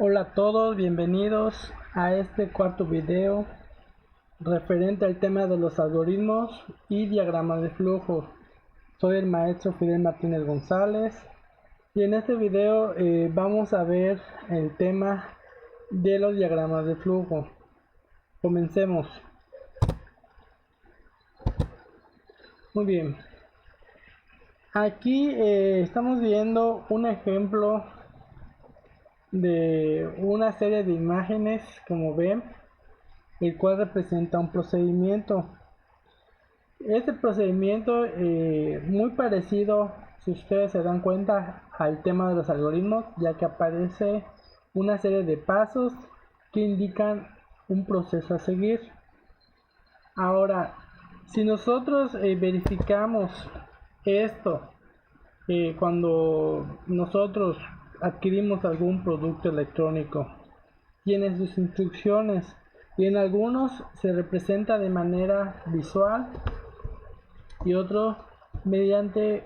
Hola a todos, bienvenidos a este cuarto video referente al tema de los algoritmos y diagramas de flujo. Soy el maestro Fidel Martínez González y en este video vamos a ver el tema de los diagramas de flujo. Comencemos. Muy bien. Aquí estamos viendo un ejemplo de una serie de imágenes, como ven, el cual representa un procedimiento. Este procedimiento muy parecido, si ustedes se dan cuenta, al tema de los algoritmos, ya que aparece una serie de pasos que indican un proceso a seguir. Ahora, si nosotros verificamos esto cuando nosotros adquirimos algún producto electrónico, tiene sus instrucciones y en algunos se representa de manera visual y otros mediante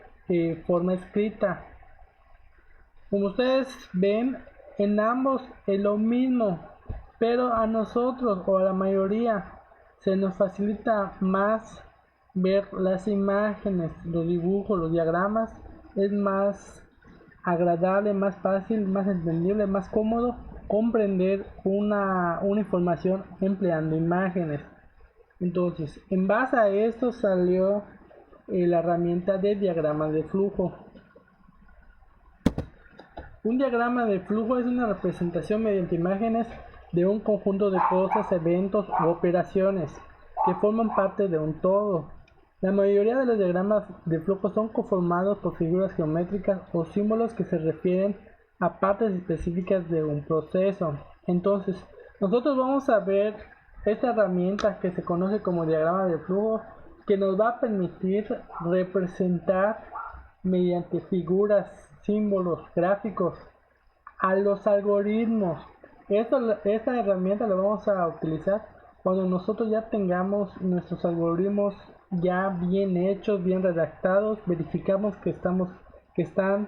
forma escrita. Como ustedes ven, en ambos es lo mismo, pero a nosotros o a la mayoría se nos facilita más ver las imágenes, los dibujos, los diagramas. Es más agradable, más fácil, más entendible, más cómodo comprender una información empleando imágenes. Entonces, en base a esto salió la herramienta de diagrama de flujo. Un diagrama de flujo es una representación mediante imágenes de un conjunto de cosas, eventos u operaciones que forman parte de un todo. La mayoría de los diagramas de flujo son conformados por figuras geométricas o símbolos que se refieren a partes específicas de un proceso. Entonces, nosotros vamos a ver esta herramienta que se conoce como diagrama de flujo, que nos va a permitir representar mediante figuras, símbolos, gráficos a los algoritmos. Esta herramienta la vamos a utilizar cuando nosotros ya tengamos nuestros algoritmos ya bien hechos, bien redactados, verificamos que están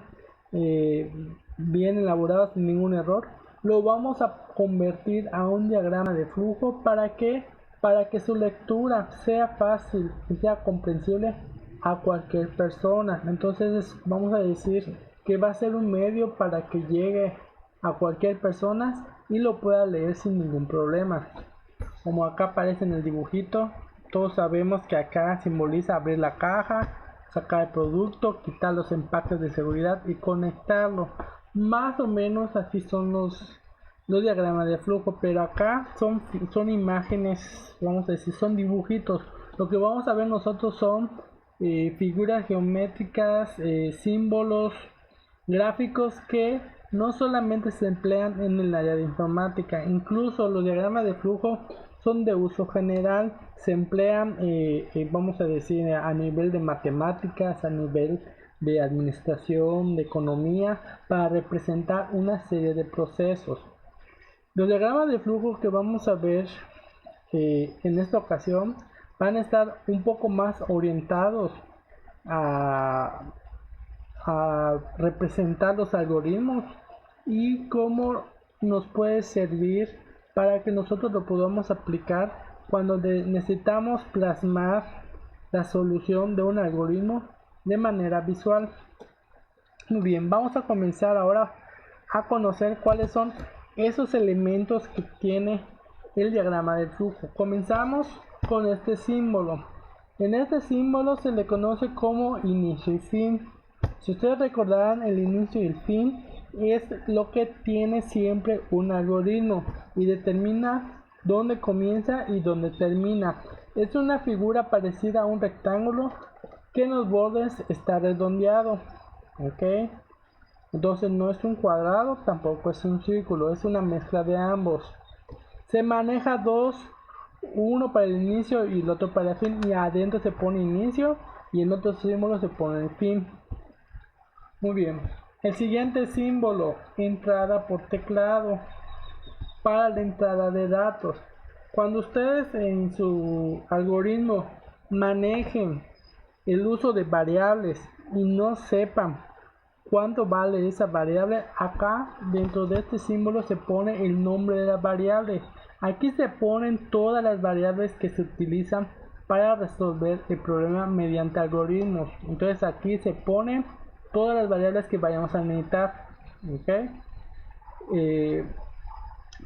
bien elaborados sin ningún error. Lo vamos a convertir a un diagrama de flujo. ¿Para qué? Para que su lectura sea fácil y sea comprensible a cualquier persona. Entonces vamos a decir que va a ser un medio para que llegue a cualquier persona y lo pueda leer sin ningún problema. Como acá aparece en el dibujito, todos sabemos que acá simboliza abrir la caja, sacar el producto, quitar los empaques de seguridad y conectarlo. Más o menos así son los diagramas de flujo, pero acá son imágenes, vamos a decir, son dibujitos. Lo que vamos a ver nosotros son figuras geométricas, símbolos, gráficos que no solamente se emplean en el área de informática, incluso los diagramas de flujo son de uso general, se emplean, vamos a decir, a nivel de matemáticas, a nivel de administración, de economía, para representar una serie de procesos. Los diagramas de flujo que vamos a ver en esta ocasión van a estar un poco más orientados a representar los algoritmos y cómo nos puede servir para que nosotros lo podamos aplicar cuando necesitamos plasmar la solución de un algoritmo de manera visual. Muy bien, vamos a comenzar ahora a conocer cuáles son esos elementos que tiene el diagrama de flujo. Comenzamos con este símbolo. En este símbolo se le conoce como inicio y fin. Si ustedes recordarán, el inicio y el fin es lo que tiene siempre un algoritmo y determina dónde comienza y dónde termina. Es una figura parecida a un rectángulo que en los bordes está redondeado. ¿Ok? Entonces no es un cuadrado, tampoco es un círculo, es una mezcla de ambos. Se maneja dos, uno para el inicio y el otro para el fin, y adentro se pone inicio y en otro símbolo se pone el fin. Muy bien, el siguiente símbolo, entrada por teclado, para la entrada de datos. Cuando ustedes en su algoritmo manejen el uso de variables y no sepan cuánto vale esa variable. Acá dentro de este símbolo se pone el nombre de la variable. Aquí se ponen todas las variables que se utilizan para resolver el problema mediante algoritmos. Entonces aquí se ponen todas las variables que vayamos a necesitar. ¿Okay?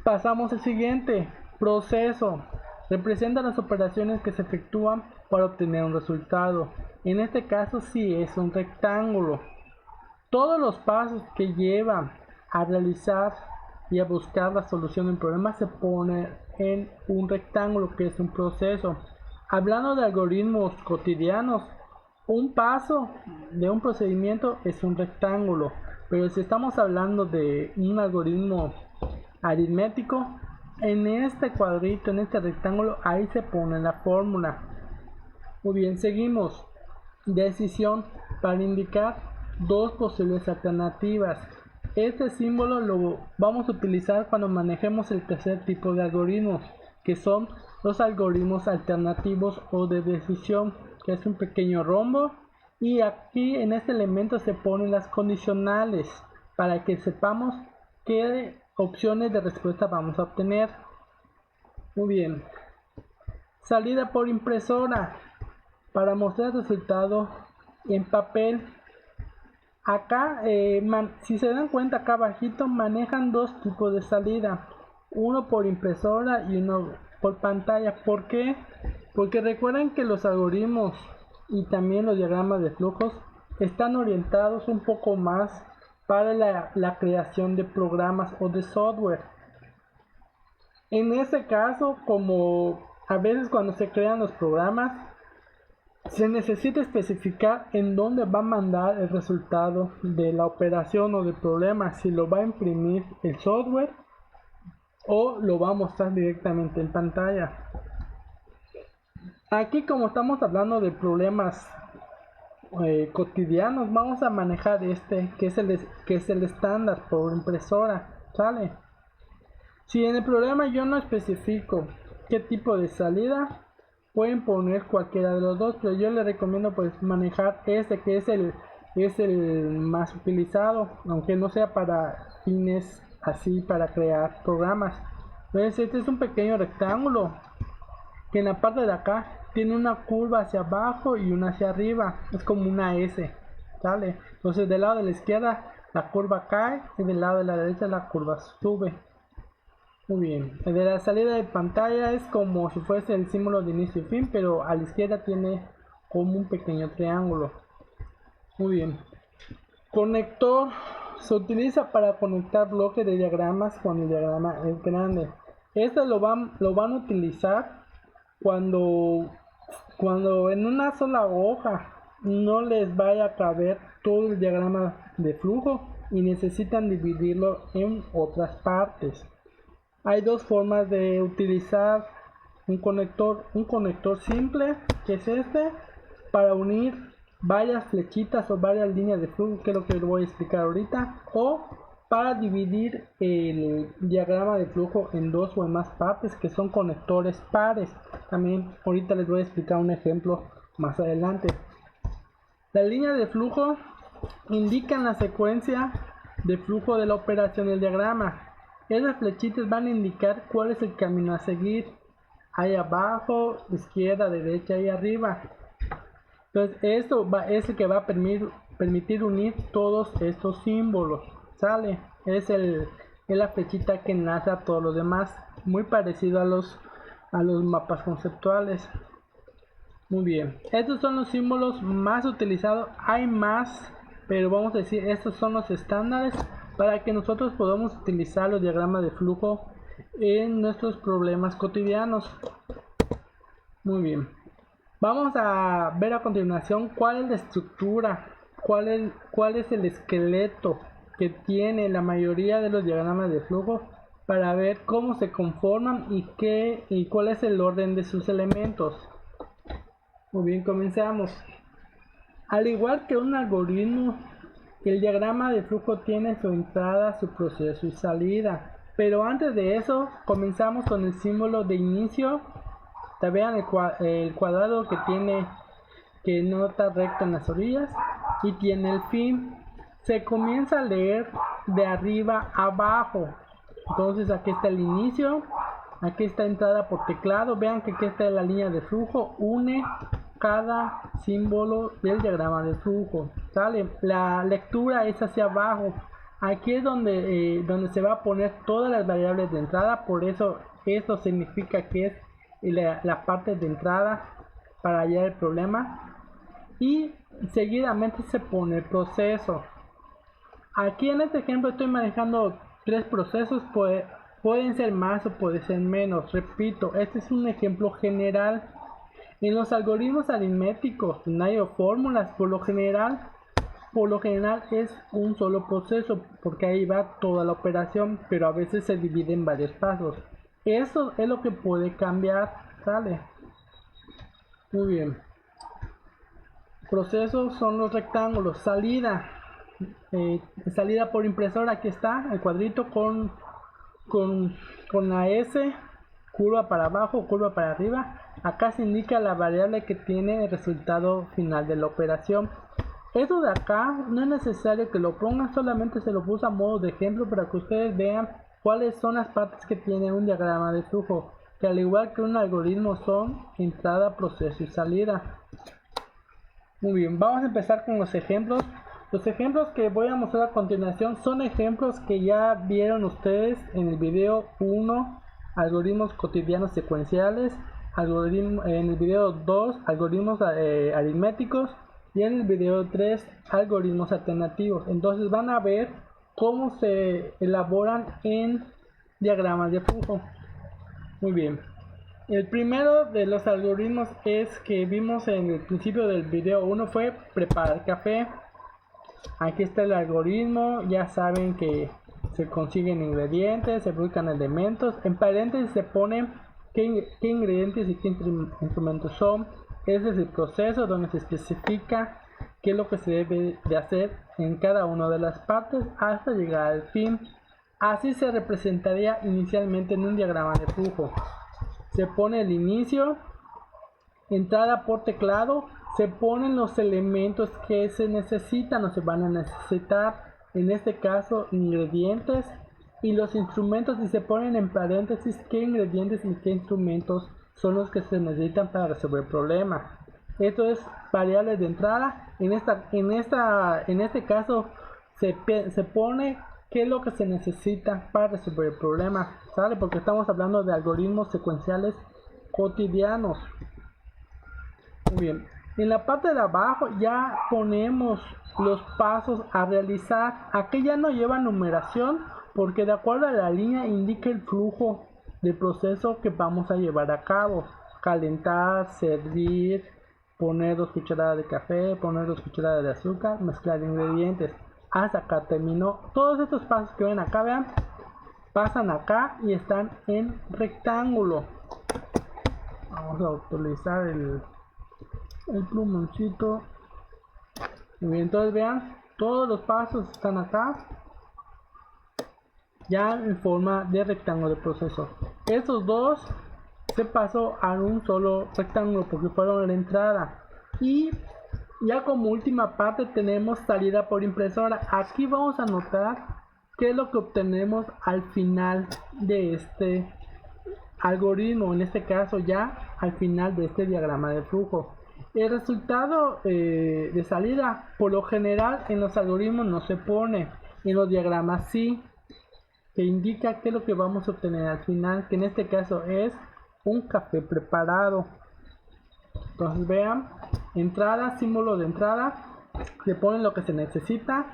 Pasamos al siguiente. Proceso. Representa las operaciones que se efectúan para obtener un resultado. En este caso sí es un rectángulo. Todos los pasos que llevan a realizar y a buscar la solución del problema se pone en un rectángulo, que es un proceso. Hablando de algoritmos cotidianos, un paso de un procedimiento es un rectángulo, pero si estamos hablando de un algoritmo aritmético, en este cuadrito, en este rectángulo, ahí se pone la fórmula. Muy bien, seguimos. Decisión para indicar dos posibles alternativas. Este símbolo lo vamos a utilizar cuando manejemos el tercer tipo de algoritmos, que son los algoritmos alternativos o de decisión, que es un pequeño rombo, y aquí en este elemento se ponen las condicionales para que sepamos qué opciones de respuesta vamos a obtener. Muy bien. Salida por impresora para mostrar el resultado en papel. Acá si se dan cuenta, acá abajito manejan dos tipos de salida, uno por impresora y uno por pantalla. ¿Por qué? Porque recuerden que los algoritmos y también los diagramas de flujos están orientados un poco más para la creación de programas o de software. En este caso, como a veces cuando se crean los programas, se necesita especificar en dónde va a mandar el resultado de la operación o del problema, si lo va a imprimir el software o lo va a mostrar directamente en pantalla. Aquí, como estamos hablando de problemas cotidianos, vamos a manejar este que es el estándar por impresora, ¿sale? Si en el programa yo no especifico qué tipo de salida, pueden poner cualquiera de los dos, pero yo les recomiendo pues manejar este, que es el más utilizado, aunque no sea para fines así para crear programas. Entonces este es un pequeño rectángulo que en la parte de acá tiene una curva hacia abajo y una hacia arriba, es como una S, ¿sale? Entonces del lado de la izquierda la curva cae y del lado de la derecha la curva sube. Muy bien, el de la salida de pantalla es como si fuese el símbolo de inicio y fin, pero a la izquierda tiene como un pequeño triángulo. Muy bien. Conector se utiliza para conectar bloques de diagramas cuando el diagrama es grande. Este lo van a utilizar cuando en una sola hoja no les vaya a caber todo el diagrama de flujo y necesitan dividirlo en otras partes. Hay dos formas de utilizar un conector simple, que es este, para unir varias flechitas o varias líneas de flujo, que es lo que les voy a explicar ahorita, o para dividir el diagrama de flujo en dos o en más partes, que son conectores pares. También ahorita les voy a explicar un ejemplo más adelante. Las líneas de flujo indican la secuencia de flujo de la operación del diagrama. Esas flechitas van a indicar cuál es el camino a seguir. Ahí abajo, izquierda, derecha y arriba. Entonces esto es el que va a permitir unir todos estos símbolos. ¿Sale? Es la flechita que enlaza a todos los demás. Muy parecido a los mapas conceptuales. Muy bien. Estos son los símbolos más utilizados. Hay más, pero vamos a decir, estos son los estándares para que nosotros podamos utilizar los diagramas de flujo en nuestros problemas cotidianos. Muy bien. Vamos a ver a continuación cuál es la estructura, cuál es el esqueleto que tiene la mayoría de los diagramas de flujo, para ver cómo se conforman y cuál es el orden de sus elementos. Muy bien, comenzamos. Al igual que un algoritmo, el diagrama de flujo tiene su entrada, su proceso y salida. Pero antes de eso, comenzamos con el símbolo de inicio. Te vean el cuadrado que nota recto en las orillas, y tiene el fin. se comienza a leer de arriba a abajo. Entonces aquí está el inicio, aquí está entrada por teclado. Vean que aquí está la línea de flujo, une cada símbolo del diagrama de flujo, ¿sale? La lectura es hacia abajo. Aquí es donde se va a poner todas las variables de entrada, por eso esto significa que es la parte de entrada para hallar el problema. Y seguidamente se pone el proceso. Aquí en este ejemplo estoy manejando 3 procesos, pueden ser más o pueden ser menos. Repito, este es un ejemplo general. En los algoritmos aritméticos, no fórmulas, por lo general es un solo proceso, porque ahí va toda la operación, pero a veces se divide en varios pasos. Eso es lo que puede cambiar, ¿sale? Muy bien. Procesos son los rectángulos. Salida por impresora, aquí está el cuadrito con la S, curva para abajo, curva para arriba. Acá se indica la variable que tiene el resultado final de la operación. Eso de acá no es necesario que lo pongan, solamente se lo puse a modo de ejemplo para que ustedes vean cuáles son las partes que tiene un diagrama de flujo, que al igual que un algoritmo son entrada, proceso y salida. Muy bien, vamos a empezar con los ejemplos. Los ejemplos que voy a mostrar a continuación son ejemplos que ya vieron ustedes en el video 1, algoritmos cotidianos secuenciales, en el video 2, algoritmos aritméticos, y en el video 3, algoritmos alternativos. Entonces van a ver cómo se elaboran en diagramas de flujo. Muy bien. El primero de los algoritmos es que vimos en el principio del video 1 fue preparar café. Aquí está el algoritmo, ya saben que se consiguen ingredientes, se buscan elementos. En paréntesis se pone qué ingredientes y qué instrumentos son. Ese es el proceso donde se especifica qué es lo que se debe de hacer en cada una de las partes hasta llegar al fin. Así se representaría inicialmente en un diagrama de flujo. Se pone el inicio, entrada por teclado, se ponen los elementos que se necesitan o se van a necesitar, en este caso ingredientes, y los instrumentos, y se ponen en paréntesis qué ingredientes y qué instrumentos son los que se necesitan para resolver el problema. Esto es variables de entrada. En este caso se pone qué es lo que se necesita para resolver el problema, ¿sale? Porque estamos hablando de algoritmos secuenciales cotidianos. Muy bien, en la parte de abajo ya ponemos los pasos a realizar. Aquí ya no lleva numeración porque de acuerdo a la línea indica el flujo del proceso que vamos a llevar a cabo: calentar, servir, poner 2 cucharadas de café, poner 2 cucharadas de azúcar, mezclar ingredientes. Hasta acá terminó. Todos estos pasos que ven acá, vean, pasan acá y están en rectángulo. Vamos a utilizar el plumoncito. Muy bien, entonces vean, todos los pasos están acá ya en forma de rectángulo de proceso. Estos dos se pasó a un solo rectángulo porque fueron la entrada. Y ya como última parte tenemos salida por impresora. Aquí vamos a notar qué es lo que obtenemos al final de este algoritmo, en este caso ya al final de este diagrama de flujo. El resultado de salida por lo general en los algoritmos no se pone, en los diagramas sí, que indica qué es lo que vamos a obtener al final, que en este caso es un café preparado. Entonces vean, entrada, símbolo de entrada, se pone lo que se necesita,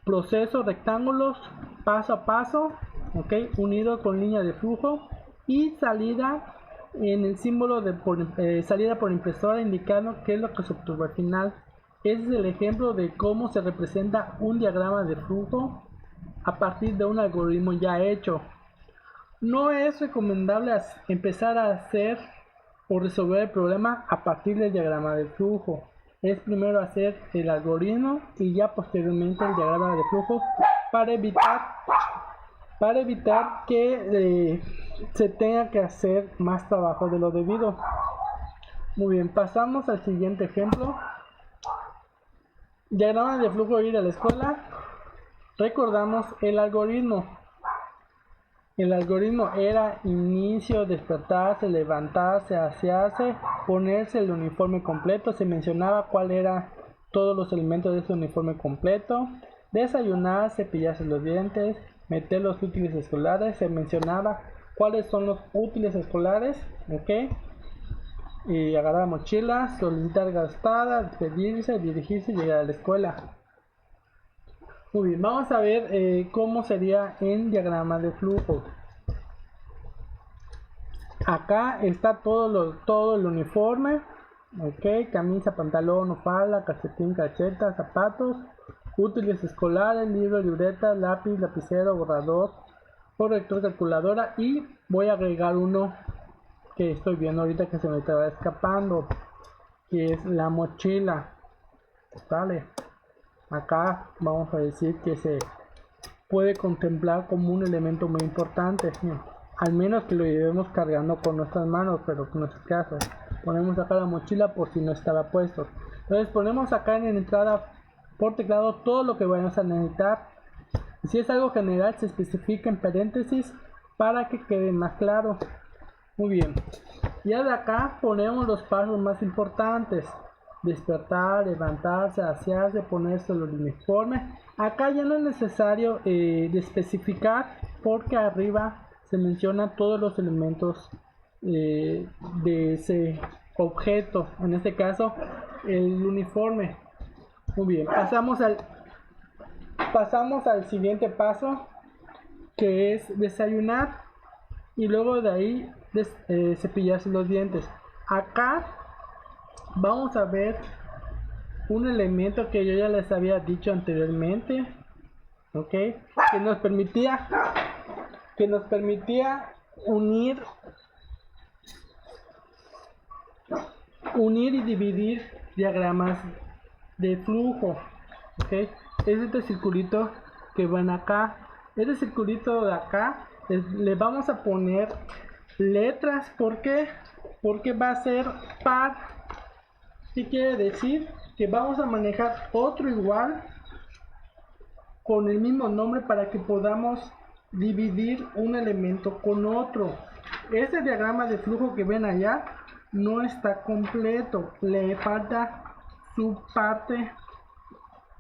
proceso, rectángulos, paso a paso, ok, unido con línea de flujo, y salida en el símbolo de salida por impresora, indicando qué es lo que se obtuvo al final. Ese es el ejemplo de cómo se representa un diagrama de flujo a partir de un algoritmo ya hecho. No es recomendable empezar a hacer o resolver el problema a partir del diagrama de flujo. Es primero hacer el algoritmo y ya posteriormente el diagrama de flujo para evitar que se tenga que hacer más trabajo de lo debido. Muy bien, pasamos al siguiente ejemplo. Diagrama de flujo ir a la escuela. Recordamos el algoritmo. El algoritmo era inicio, despertarse, levantarse, asearse, ponerse el uniforme completo. Se mencionaba cuál era todos los elementos de ese uniforme completo. Desayunar, cepillarse los dientes, meter los útiles escolares. Se mencionaba cuáles son los útiles escolares, ¿ok? Y agarrar la mochila, solicitar gastada, despedirse, dirigirse y llegar a la escuela. Muy bien, vamos a ver cómo sería en diagrama de flujo. Acá está todo el uniforme, ok, camisa, pantalón, falda, calcetín, cacheta, zapatos, útiles escolares, libro, libreta, lápiz, lapicero, borrador, corrector, calculadora, y voy a agregar uno que estoy viendo ahorita que se me estaba escapando, que es la mochila. Vale, acá vamos a decir que se puede contemplar como un elemento muy importante, al menos que lo llevemos cargando con nuestras manos, pero en nuestro caso ponemos acá la mochila por si no estaba puesto. Entonces ponemos acá en la entrada por teclado todo lo que vamos a necesitar. Si es algo general se especifica en paréntesis para que quede más claro. Muy bien, ya de acá ponemos los pasos más importantes: despertar, levantarse, asearse, ponerse el uniforme. Acá ya no es necesario de especificar porque arriba se mencionan todos los elementos de ese objeto, en este caso el uniforme. Muy bien, pasamos al siguiente paso, que es desayunar, y luego de ahí cepillarse los dientes. Acá vamos a ver un elemento que yo ya les había dicho anteriormente, ok, que nos permitía unir y dividir diagramas de flujo, ok. Es este circulito que van acá. Este circulito de acá le vamos a poner letras. ¿Por qué? Porque va a ser par. ¿Qué quiere decir? Que vamos a manejar otro igual con el mismo nombre para que podamos dividir un elemento con otro. Este diagrama de flujo que ven allá no está completo, le falta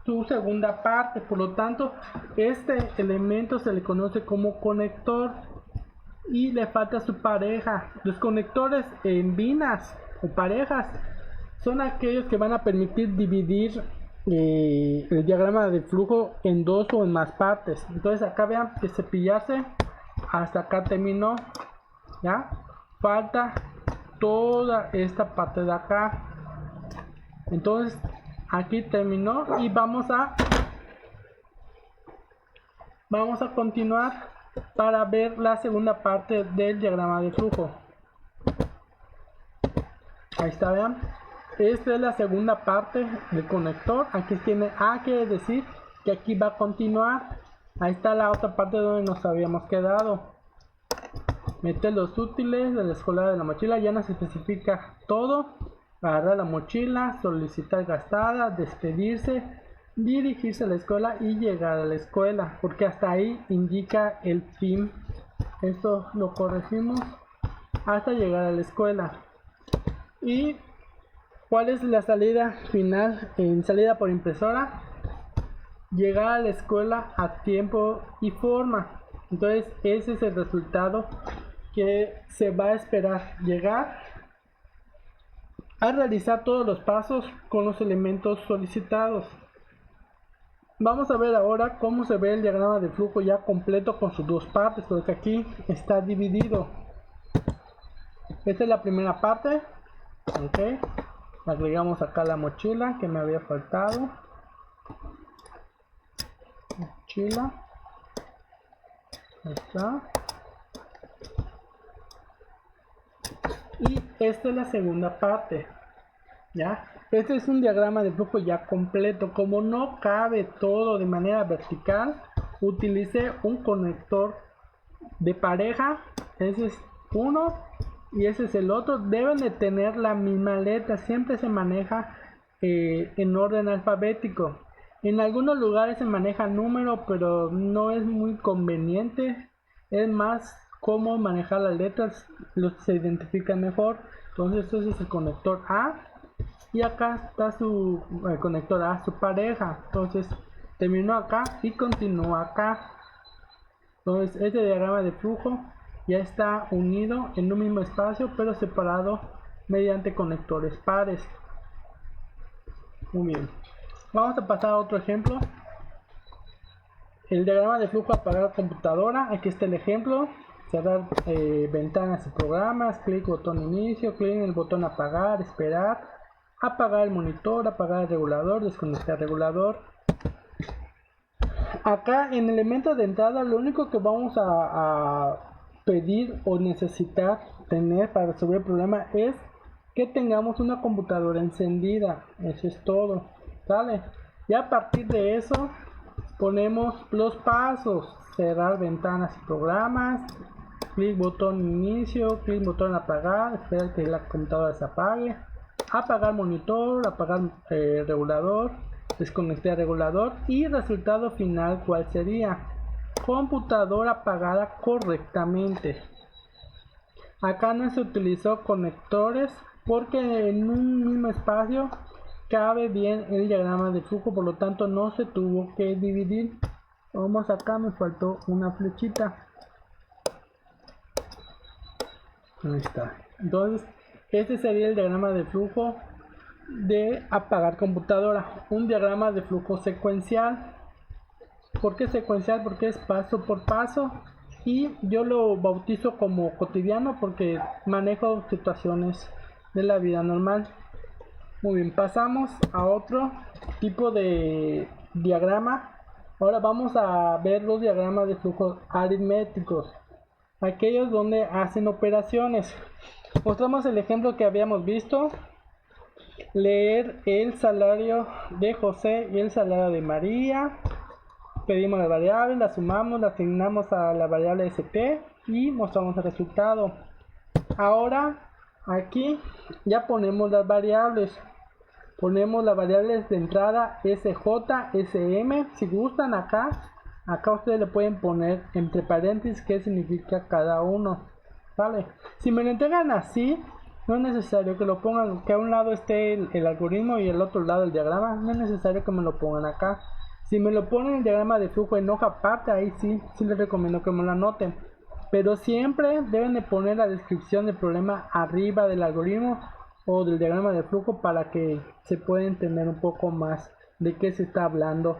su segunda parte, por lo tanto este elemento se le conoce como conector y le falta su pareja. Los conectores en binas o parejas son aquellos que van a permitir dividir el diagrama de flujo en dos o en más partes. Entonces acá vean que cepillarse hasta acá terminó, ya falta toda esta parte de acá. Entonces aquí terminó y vamos a continuar para ver la segunda parte del diagrama de flujo. Ahí está, vean. Esta es la segunda parte del conector. Aquí tiene A, quiere decir que aquí va a continuar. Ahí está la otra parte donde nos habíamos quedado. Meter los útiles de la escuela de la mochila. Ya nos especifica todo. Agarrar la mochila, solicitar gastada, despedirse, dirigirse a la escuela y llegar a la escuela. Porque hasta ahí indica el fin. Esto lo corregimos hasta llegar a la escuela. Y ¿cuál es la salida final? En salida por impresora, llegar a la escuela a tiempo y forma. Entonces ese es el resultado que se va a esperar: llegar a realizar todos los pasos con los elementos solicitados. Vamos a ver ahora cómo se ve el diagrama de flujo ya completo con sus dos partes, porque aquí está dividido. Esta es la primera parte, ok. Agregamos acá la mochila que me había faltado. Mochila. Ahí está. Y esta es la segunda parte. ¿Ya? Este es un diagrama de flujo ya completo. Como no cabe todo de manera vertical, utilicé un conector de pareja. Ese es uno y ese es el otro. Deben de tener la misma letra. Siempre se maneja en orden alfabético. En algunos lugares se maneja número, pero no es muy conveniente. Es más cómodo manejar las letras, los se identifican mejor. Entonces este es el conector A y acá está su el conector A, su pareja. Entonces terminó acá y continúa acá. Entonces este diagrama de flujo ya está unido en un mismo espacio, pero separado mediante conectores pares. Muy bien. Vamos a pasar a otro ejemplo. El diagrama de flujo apagar computadora. Aquí está el ejemplo. Cerrar ventanas y programas. Clic botón inicio. Clic en el botón apagar. Esperar. Apagar el monitor. Apagar el regulador. Desconectar el regulador. Acá en elementos de entrada lo único que vamos a pedir o necesitar tener para resolver el problema es que tengamos una computadora encendida. Eso es todo. ¿Sale? Y a partir de eso ponemos los pasos: cerrar ventanas y programas, clic botón inicio, clic botón apagar, esperar que la computadora se apague, apagar monitor, apagar regulador, desconectar regulador y resultado final, ¿cuál sería? Computadora apagada correctamente. Acá no se utilizó conectores porque en un mismo espacio cabe bien el diagrama de flujo, por lo tanto no se tuvo que dividir. Vamos acá, me faltó una flechita. Ahí está. Entonces este sería el diagrama de flujo de apagar computadora, un diagrama de flujo secuencial. ¿Por qué secuencial? Porque es paso por paso y yo lo bautizo como cotidiano porque manejo situaciones de la vida normal. Muy bien, pasamos a otro tipo de diagrama. Ahora vamos a ver los diagramas de flujo aritméticos, aquellos donde hacen operaciones. Mostramos el ejemplo que habíamos visto: leer el salario de José y el salario de María. Pedimos las variables, las sumamos, las asignamos a la variable st y mostramos el resultado. Ahora aquí ya ponemos las variables. Ponemos las variables de entrada SJ, SM. Si gustan acá ustedes le pueden poner entre paréntesis qué significa cada uno. ¿Vale? Si me lo entregan así, no es necesario que lo pongan, que a un lado esté el algoritmo y al otro lado el diagrama. No es necesario que me lo pongan acá. Si me lo ponen el diagrama de flujo en hoja aparte, ahí sí les recomiendo que me lo anoten. Pero siempre deben de poner la descripción del problema arriba del algoritmo o del diagrama de flujo para que se pueda entender un poco más de qué se está hablando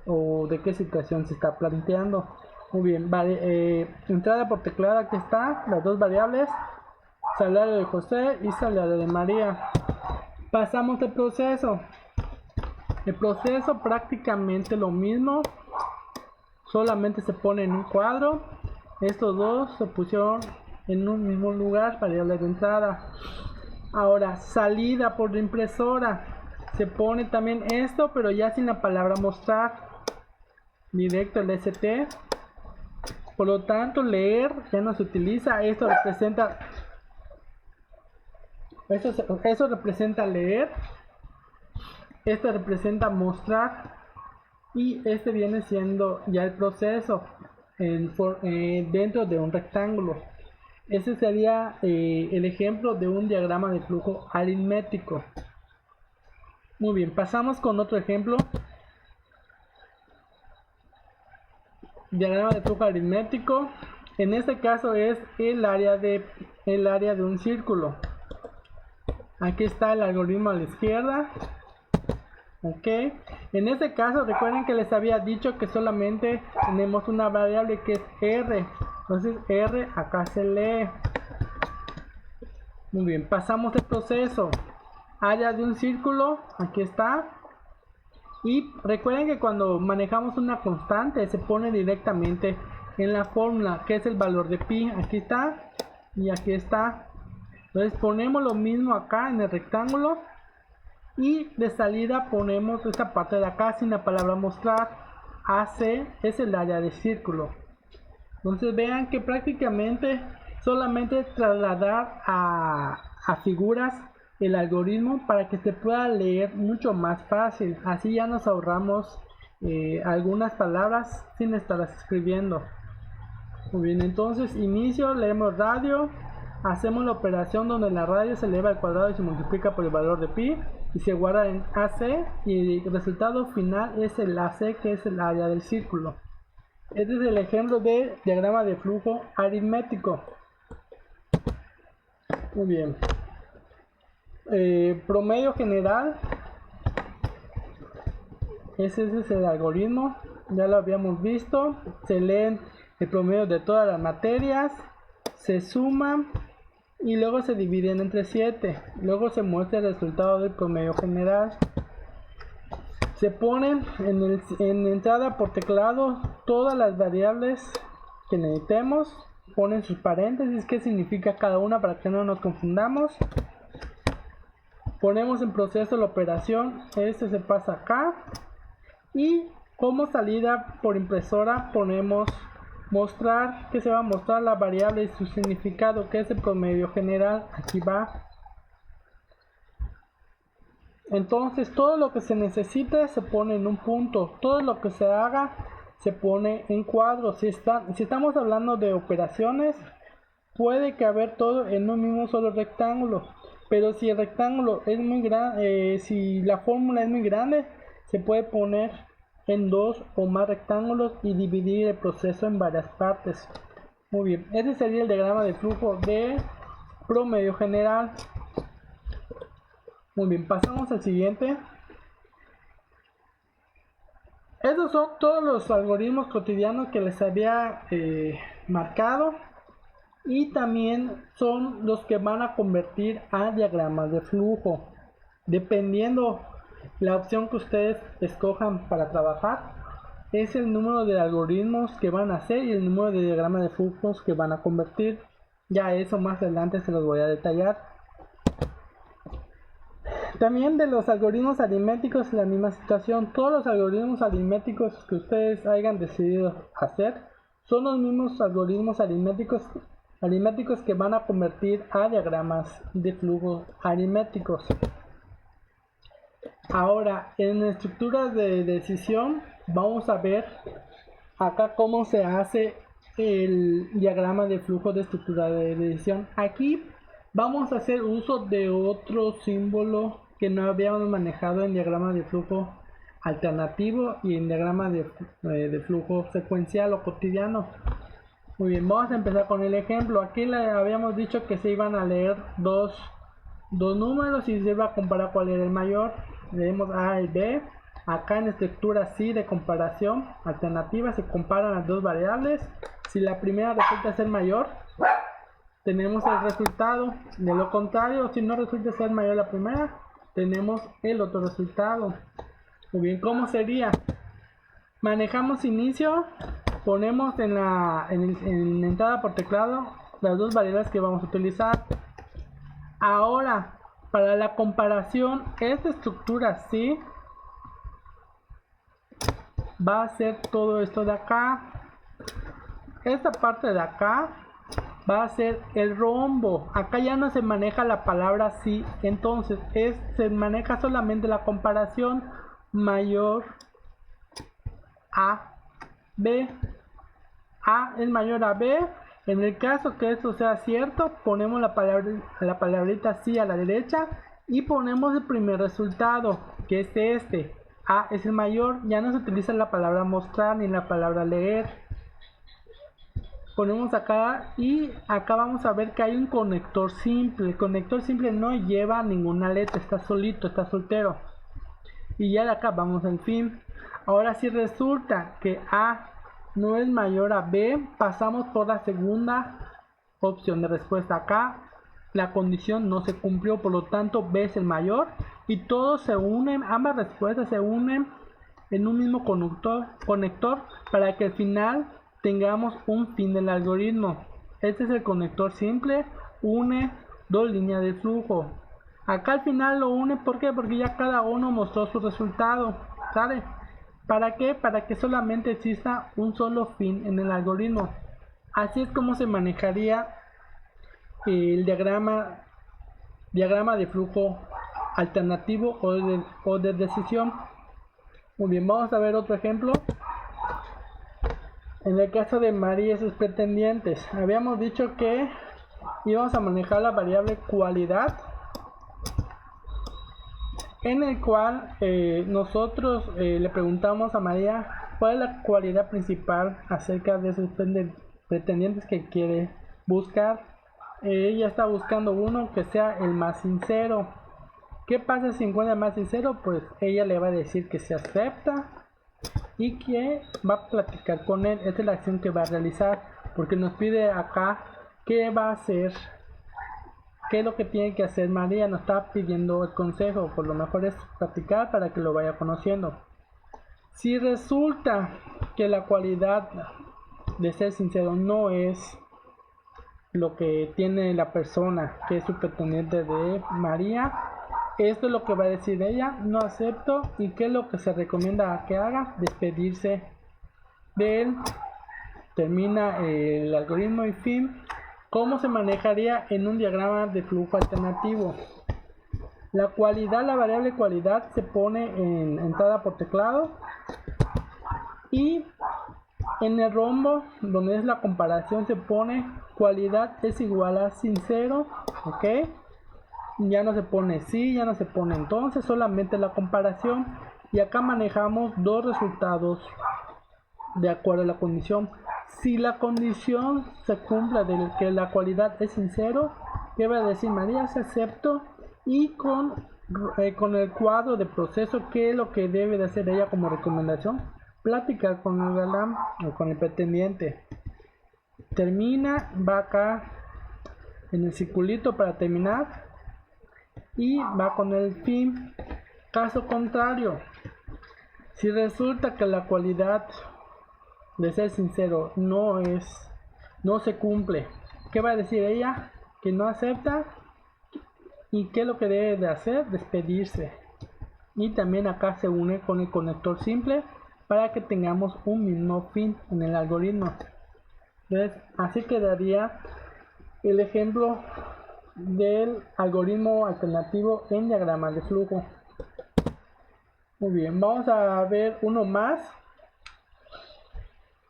o de qué situación se está planteando. Muy bien, vale, entrada por teclado, aquí está las dos variables, salario de José y salario de María. Pasamos al proceso. El proceso prácticamente lo mismo, solamente se pone en un cuadro. Estos dos se pusieron en un mismo lugar, variable de entrada. Ahora, salida por la impresora. Se pone también esto, pero ya sin la palabra mostrar. Directo el ST. Por lo tanto, leer ya no se utiliza. Esto representa leer. Esto representa mostrar. Y este viene siendo ya el proceso dentro de un rectángulo. Ese sería el ejemplo de un diagrama de flujo aritmético. Muy bien, pasamos con otro ejemplo. Diagrama de flujo aritmético. En este caso es el área de un círculo. Aquí está el algoritmo a la izquierda. Ok. En este caso recuerden que les había dicho que solamente tenemos una variable que es R. Entonces R acá se lee. Muy bien, pasamos el proceso. Área de un círculo, aquí está. Y recuerden que cuando manejamos una constante se pone directamente en la fórmula, que es el valor de pi. Aquí está y aquí está. Entonces ponemos lo mismo acá en el rectángulo. Y de salida ponemos esta parte de acá sin la palabra mostrar. AC es el área de círculo. Entonces vean que prácticamente solamente trasladar a figuras el algoritmo para que se pueda leer mucho más fácil. Así ya nos ahorramos algunas palabras sin estarlas escribiendo. Muy bien, entonces inicio, leemos radio, hacemos la operación donde la radio se eleva al cuadrado y se multiplica por el valor de pi y se guarda en AC, y el resultado final es el AC, que es el área del círculo. Este es el ejemplo de diagrama de flujo aritmético. Muy bien. Promedio general. Ese es el algoritmo. Ya lo habíamos visto. Se leen el promedio de todas las materias. Se suman. Y luego se dividen entre 7. Luego se muestra el resultado del promedio general. Se ponen en entrada por teclado todas las variables que necesitemos. Ponen sus paréntesis, qué significa cada una para que no nos confundamos. Ponemos en proceso la operación, este se pasa acá. Y como salida por impresora ponemos mostrar, que se va a mostrar la variable y su significado, que es el promedio general. Aquí va. Entonces todo lo que se necesite se pone en un punto, todo lo que se haga se pone en cuadros. Si estamos hablando de operaciones, puede caber todo en un mismo solo rectángulo, pero si el rectángulo es muy grande, si la fórmula es muy grande, se puede poner en 2 o más rectángulos y dividir el proceso en varias partes. Muy bien, este sería el diagrama de flujo de promedio general. Muy bien, pasamos al siguiente. Estos son todos los algoritmos cotidianos que les había marcado, y también son los que van a convertir a diagramas de flujo. Dependiendo la opción que ustedes escojan para trabajar, es el número de algoritmos que van a hacer y el número de diagramas de flujos que van a convertir. Ya eso más adelante se los voy a detallar. También de los algoritmos aritméticos, la misma situación. Todos los algoritmos aritméticos que ustedes hayan decidido hacer son los mismos algoritmos aritméticos que van a convertir a diagramas de flujo aritméticos. Ahora, en estructuras de decisión, vamos a ver acá cómo se hace el diagrama de flujo de estructura de decisión. Aquí vamos a hacer uso de otro símbolo que no habíamos manejado en diagrama de flujo alternativo y en diagrama de flujo secuencial o cotidiano. Muy bien, vamos a empezar con el ejemplo. Aquí le habíamos dicho que se iban a leer dos números y se iba a comparar cuál era el mayor. Leemos A y B. Acá en estructura sí de comparación alternativa se comparan las dos variables. Si la primera resulta ser mayor, tenemos el resultado. De lo contrario, si no resulta ser mayor la primera, tenemos el otro resultado. Muy bien, ¿cómo sería? Manejamos inicio, ponemos en entrada por teclado las dos variables que vamos a utilizar. Ahora, para la comparación, esta estructura sí va a ser todo esto de acá. Esta parte de acá va a ser el rombo. Acá ya no se maneja la palabra sí, entonces se maneja solamente la comparación mayor a B. A es mayor a B. En el caso que esto sea cierto, ponemos la palabrita sí a la derecha y ponemos el primer resultado, que es este. A es el mayor, ya no se utiliza la palabra mostrar ni la palabra leer. Ponemos acá y acá vamos a ver que hay un conector simple. El conector simple no lleva ninguna letra, está solito, está soltero. Y ya de acá vamos al fin. Ahora si resulta que A no es mayor a B, pasamos por la segunda opción de respuesta. Acá la condición no se cumplió, por lo tanto B es el mayor y todos se unen, ambas respuestas se unen en un mismo conector para que al final tengamos un fin del algoritmo. Este es el conector simple, une dos líneas de flujo. Acá al final lo une, ¿por qué? Porque ya cada uno mostró su resultado, ¿sale? ¿Para qué? Para que solamente exista un solo fin en el algoritmo. Así es como se manejaría el diagrama diagrama de flujo alternativo o de decisión. Muy bien, vamos a ver otro ejemplo. En el caso de María y sus pretendientes, habíamos dicho que íbamos a manejar la variable cualidad, en el cual nosotros le preguntamos a María cuál es la cualidad principal acerca de sus pretendientes que quiere buscar. Ella está buscando uno que sea el más sincero. ¿Qué pasa si encuentra el más sincero? Pues ella le va a decir que se acepta y que va a platicar con él. Esta es la acción que va a realizar, porque nos pide acá qué va a hacer, qué es lo que tiene que hacer María. Nos está pidiendo el consejo, por lo mejor es platicar para que lo vaya conociendo. Si resulta que la cualidad de ser sincero no es lo que tiene la persona que es su pretendiente de María, esto es lo que va a decir ella: no acepto. ¿Y qué es lo que se recomienda que haga? Despedirse de él. Termina el algoritmo y fin. ¿Cómo se manejaría en un diagrama de flujo alternativo? La cualidad, la variable cualidad se pone en entrada por teclado, y en el rombo donde es la comparación se pone cualidad es igual a sincero. Ok, ya no se pone sí, ya no se pone entonces, solamente la comparación. Y acá manejamos dos resultados de acuerdo a la condición. Si la condición se cumple de que la cualidad es sincero, ¿qué va a decir María? Se acepto. Y con el cuadro de proceso, ¿qué es lo que debe de hacer ella como recomendación? Platicar con el galán o con el pretendiente. Termina, va acá en el circulito para terminar y va con el fin. Caso contrario, si resulta que la cualidad de ser sincero no se cumple, ¿qué va a decir ella? Que no acepta. ¿Y qué es lo que debe de hacer? Despedirse. Y también acá se une con el conector simple para que tengamos un mismo fin en el algoritmo. Entonces, así quedaría el ejemplo del algoritmo alternativo en diagramas de flujo. Muy bien, vamos a ver uno más.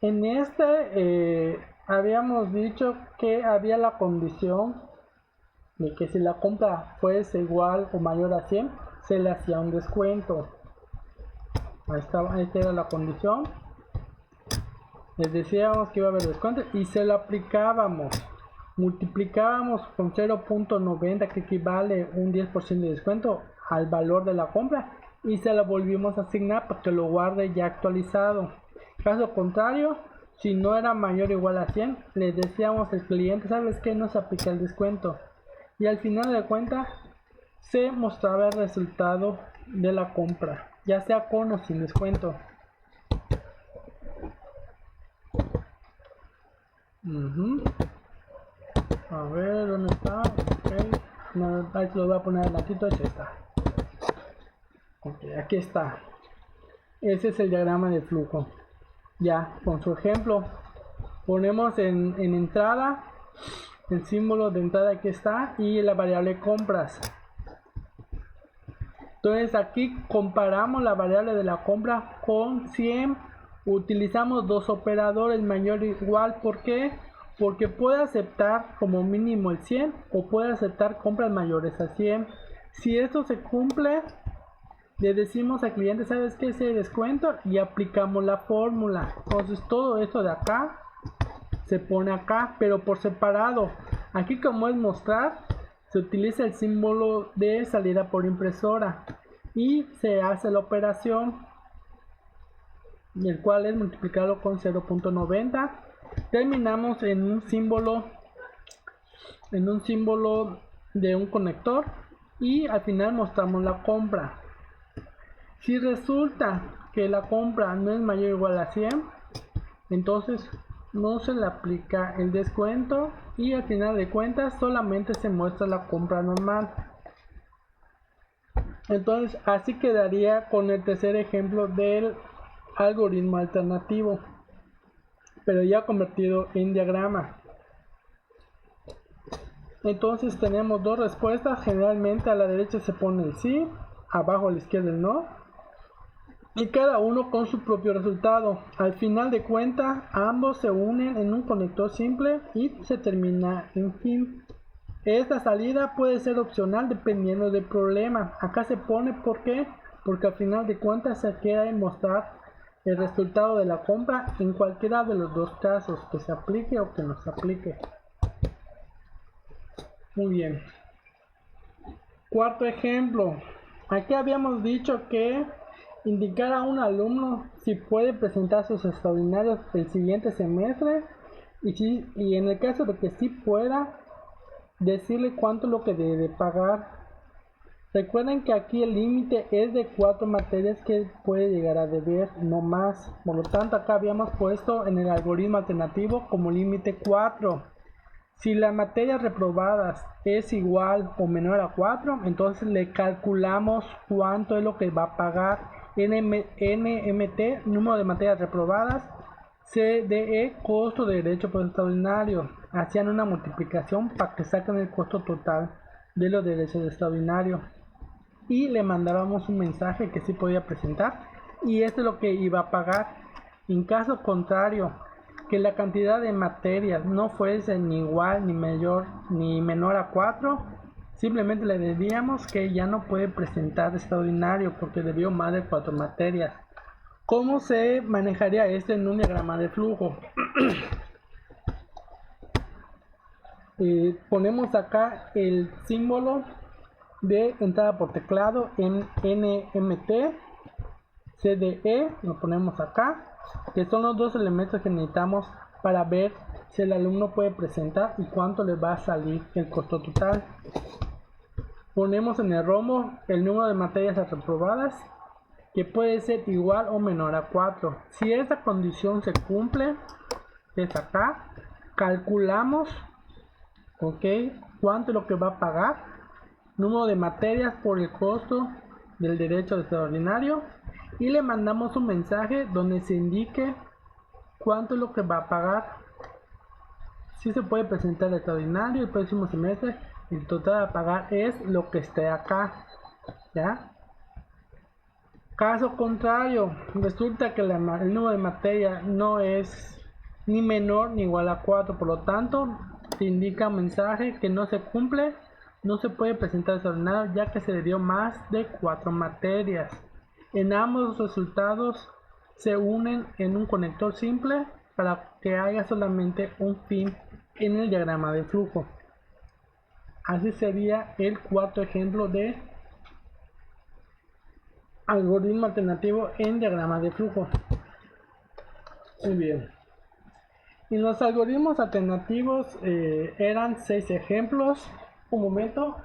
En este habíamos dicho que había la condición de que si la compra fuese igual o mayor a 100, se le hacía un descuento. Esta era la condición. Les decíamos que iba a haber descuento y se lo aplicábamos. Multiplicábamos con 0.90, que equivale un 10% de descuento al valor de la compra, y se lo volvimos a asignar para que lo guarde ya actualizado. Caso contrario, si no era mayor o igual a 100, le decíamos al cliente: ¿sabes qué? No se aplica el descuento. Y al final de cuentas se mostraba el resultado de la compra, ya sea con o sin descuento. A ver, ¿dónde está? Okay. No, ahí se lo voy a poner adelantito. Ahí está. Okay, aquí está. Ese es el diagrama de flujo. Ya, con su ejemplo, ponemos en entrada el símbolo de entrada, aquí está, y la variable compras. Entonces aquí comparamos la variable de la compra con 100. Utilizamos dos operadores, mayor o igual. ¿Por qué? Porque puede aceptar como mínimo el 100 o puede aceptar compras mayores a 100. Si esto se cumple, le decimos al cliente: ¿sabes qué? Ese descuento, y aplicamos la fórmula. Entonces todo esto de acá se pone acá, pero por separado. Aquí, como es mostrar, se utiliza el símbolo de salida por impresora y se hace la operación, el cual es multiplicarlo con 0.90. terminamos en un símbolo de un conector, y al final mostramos la compra. Si resulta que la compra no es mayor o igual a 100, entonces no se le aplica el descuento, y al final de cuentas solamente se muestra la compra normal. Entonces así quedaría con el tercer ejemplo del algoritmo alternativo, pero ya convertido en diagrama. Entonces tenemos dos respuestas. Generalmente a la derecha se pone el sí, abajo a la izquierda el no, y cada uno con su propio resultado. Al final de cuentas, ambos se unen en un conector simple y se termina en fin. Esta salida puede ser opcional dependiendo del problema. Acá se pone ¿por qué? Porque al final de cuentas se quiere mostrar el resultado de la compra en cualquiera de los dos casos, que se aplique o que no se aplique. Muy bien. Cuarto ejemplo. Aquí habíamos dicho que indicar a un alumno si puede presentar sus extraordinarios el siguiente semestre y en el caso de que sí pueda, decirle cuánto es lo que debe pagar. Recuerden que aquí el límite es de 4 materias que puede llegar a deber, no más. Por lo tanto, acá habíamos puesto en el algoritmo alternativo como límite 4. Si las materias reprobadas es igual o menor a 4, entonces le calculamos cuánto es lo que va a pagar. NMT, número de materias reprobadas, CDE, costo de derecho por extraordinario. Hacían una multiplicación para que saquen el costo total de los derechos de extraordinario. Y le mandábamos un mensaje que sí podía presentar y esto es lo que iba a pagar. En caso contrario, que la cantidad de materias no fuese ni igual, ni mayor, ni menor a 4, simplemente le diríamos que ya no puede presentar extraordinario porque debió más de 4 materias. ¿Cómo se manejaría esto en un diagrama de flujo? Ponemos acá el símbolo de entrada por teclado en NMT, CDE, lo ponemos acá, que son los dos elementos que necesitamos para ver si el alumno puede presentar y cuánto le va a salir el costo total. Ponemos en el rombo el número de materias reprobadas, que puede ser igual o menor a 4. Si esta condición se cumple, es acá, calculamos, ok, cuánto es lo que va a pagar, número de materias por el costo del derecho extraordinario, y le mandamos un mensaje donde se indique cuánto es lo que va a pagar. Si se puede presentar el extraordinario el próximo semestre, el total a pagar es lo que esté acá, ¿ya? Caso contrario, resulta que el número de materia no es ni menor ni igual a 4, por lo tanto se indica un mensaje que no se cumple, no se puede presentar extraordinario ya que se le dio más de 4 materias. En ambos resultados se unen en un conector simple para que haya solamente un fin en el diagrama de flujo. Así sería el cuarto ejemplo de algoritmo alternativo en diagrama de flujo. Muy bien. En los algoritmos alternativos eran 6 ejemplos. Un momento.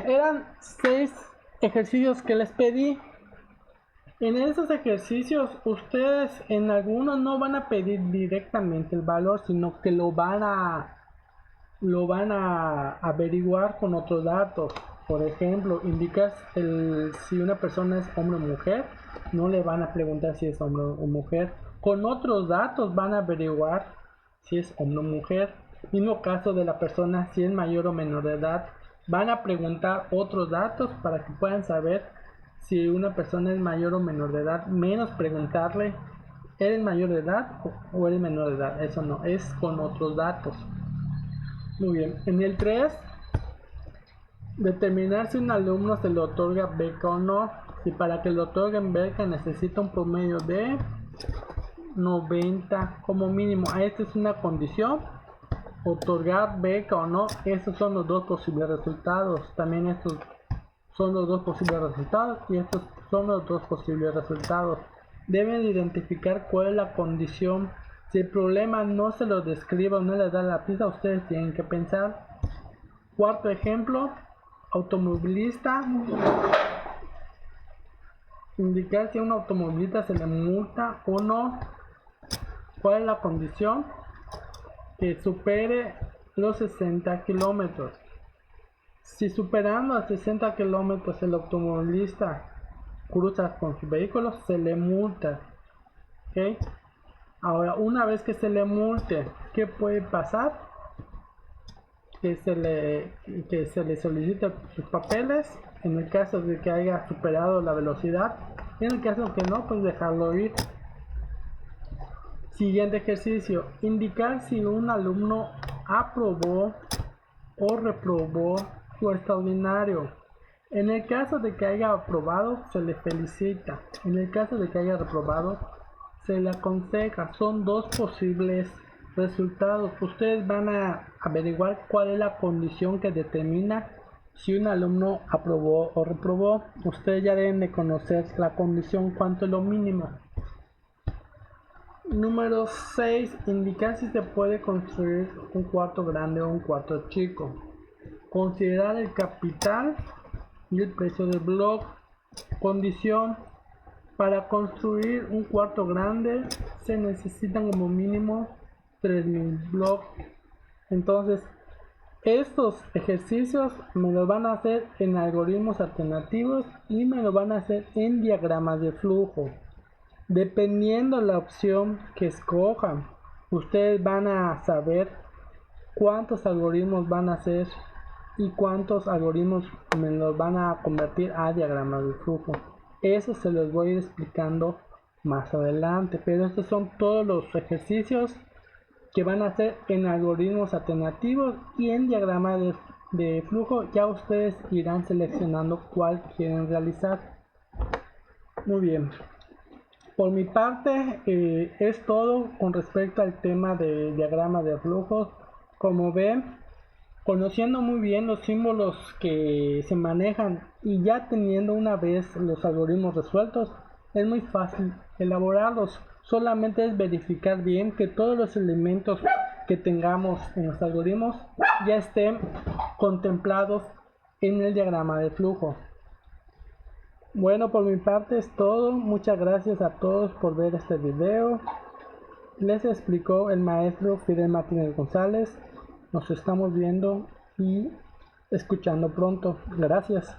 Eran 6 ejercicios que les pedí. En esos ejercicios ustedes en algunos no van a pedir directamente el valor, sino que lo van a averiguar con otros datos. Por ejemplo, indicas si una persona es hombre o mujer, no le van a preguntar si es hombre o mujer. Con otros datos van a averiguar si es hombre o mujer. Mismo caso de la persona, si es mayor o menor de edad, van a preguntar otros datos para que puedan saber si una persona es mayor o menor de edad, menos preguntarle ¿eres mayor de edad o eres menor de edad? Eso no, es con otros datos. Muy bien, en el 3, determinar si un alumno se le otorga beca o no. Si para que le otorguen beca necesita un promedio de 90 como mínimo. Esta es una condición. Otorgar beca o no, estos son los dos posibles resultados. También estos son los dos posibles resultados y estos son los dos posibles resultados. Deben identificar cuál es la condición. Si el problema no se lo describe o no les da la pista, ustedes tienen que pensar. Cuarto ejemplo, automovilista. Indicar si a un automovilista se le multa o no. ¿Cuál es la condición? Que supere los 60 kilómetros. Si superando a 60 kilómetros el automovilista cruza con su vehículo, se le multa. ¿Okay? Ahora, una vez que se le multe, ¿qué puede pasar? Que se le solicite sus papeles, en el caso de que haya superado la velocidad, en el caso que no, pues dejarlo ir. Siguiente ejercicio, indicar si un alumno aprobó o reprobó su extraordinario. En el caso de que haya aprobado, se le felicita. En el caso de que haya reprobado, se le aconseja. Son dos posibles resultados. Ustedes van a averiguar cuál es la condición que determina si un alumno aprobó o reprobó. Ustedes ya deben de conocer la condición, cuánto es lo mínimo. Número 6. Indicar si se puede construir un cuarto grande o un cuarto chico. Considerar el capital y el precio del blog. Condición: para construir un cuarto grande se necesitan como mínimo 3000 blogs. Entonces, estos ejercicios me los van a hacer en algoritmos alternativos y me lo van a hacer en diagramas de flujo. Dependiendo la opción que escojan, ustedes van a saber cuántos algoritmos van a hacer y cuántos algoritmos me los van a convertir a diagramas de flujo. Eso se los voy a ir explicando más adelante, pero estos son todos los ejercicios que van a hacer en algoritmos alternativos y en diagrama de flujo. Ya ustedes irán seleccionando cuál quieren realizar. Muy bien, por mi parte es todo con respecto al tema de diagrama de flujo. Como ven, conociendo muy bien los símbolos que se manejan y ya teniendo una vez los algoritmos resueltos, es muy fácil elaborarlos. Solamente es verificar bien que todos los elementos que tengamos en los algoritmos ya estén contemplados en el diagrama de flujo. Bueno, por mi parte es todo. Muchas gracias a todos por ver este video. Les explicó el maestro Fidel Martínez González. Nos estamos viendo y escuchando pronto. Gracias.